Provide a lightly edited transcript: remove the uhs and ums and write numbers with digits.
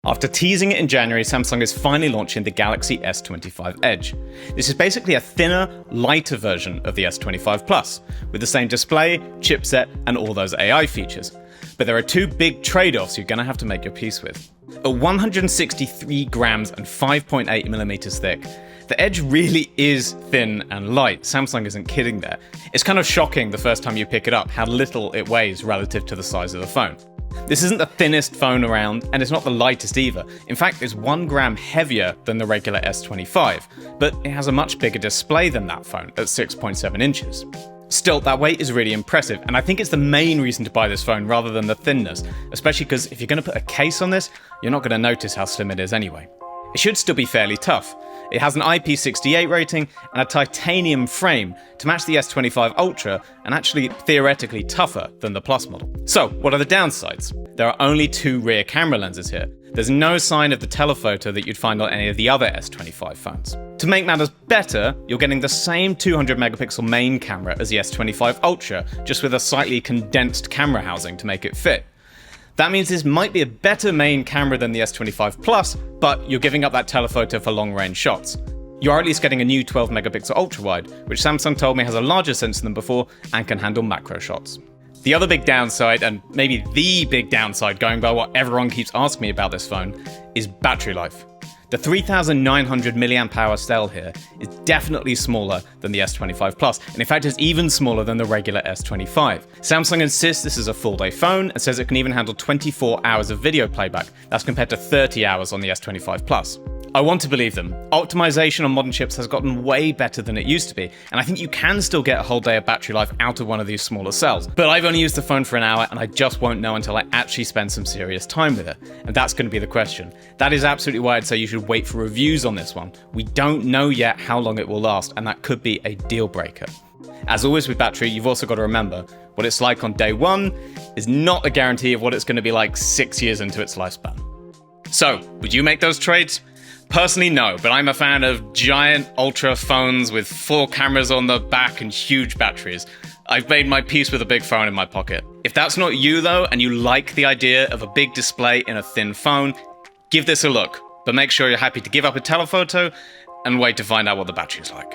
After teasing it in January, Samsung is finally launching the Galaxy S25 Edge. This is basically a thinner, lighter version of the S25 Plus, with the same display, chipset, and all those AI features. But there are two big trade-offs you're going to have to make your peace with. At 163 grams and 5.8 millimeters thick, the Edge really is thin and light. Samsung isn't kidding there. It's kind of shocking the first time you pick it up how little it weighs relative to the size of the phone. This isn't the thinnest phone around, and it's not the lightest either. In fact, it's 1 gram heavier than the regular S25, but it has a much bigger display than that phone at 6.7 inches. Still, that weight is really impressive, and I think it's the main reason to buy this phone rather than the thinness, especially because if you're going to put a case on this, you're not going to notice how slim it is anyway. It should still be fairly tough. It has an IP68 rating and a titanium frame to match the S25 Ultra, and actually theoretically tougher than the Plus model. So, what are the downsides? There are only 2 rear camera lenses here. There's no sign of the telephoto that you'd find on any of the other S25 phones. To make matters better, you're getting the same 200 megapixel main camera as the S25 Ultra, just with a slightly condensed camera housing to make it fit. That means this might be a better main camera than the S25 Plus, but you're giving up that telephoto for long-range shots. You are at least getting a new 12 megapixel ultra-wide, which Samsung told me has a larger sensor than before and can handle macro shots. The other big downside, and maybe the big downside going by what everyone keeps asking me about this phone, is battery life. The 3900 mAh cell here is definitely smaller than the S25 Plus, and in fact is even smaller than the regular S25. Samsung insists this is a full-day phone and says it can even handle 24 hours of video playback. That's compared to 30 hours on the S25 Plus. I want to believe them. Optimization on modern chips has gotten way better than it used to be, and I think you can still get a whole day of battery life out of one of these smaller cells. But I've only used the phone for an hour, and I just won't know until I actually spend some serious time with it. And that's going to be the question. That is absolutely why I'd say you should wait for reviews on this one. We don't know yet how long it will last, and that could be a deal breaker. As always with battery, you've also got to remember, what it's like on day one is not a guarantee of what it's going to be like 6 years into its lifespan. So, would you make those trades? Personally, no, but I'm a fan of giant ultra phones with 4 cameras on the back and huge batteries. I've made my peace with a big phone in my pocket. If that's not you though, and you like the idea of a big display in a thin phone, give this a look, but make sure you're happy to give up a telephoto and wait to find out what the battery's like.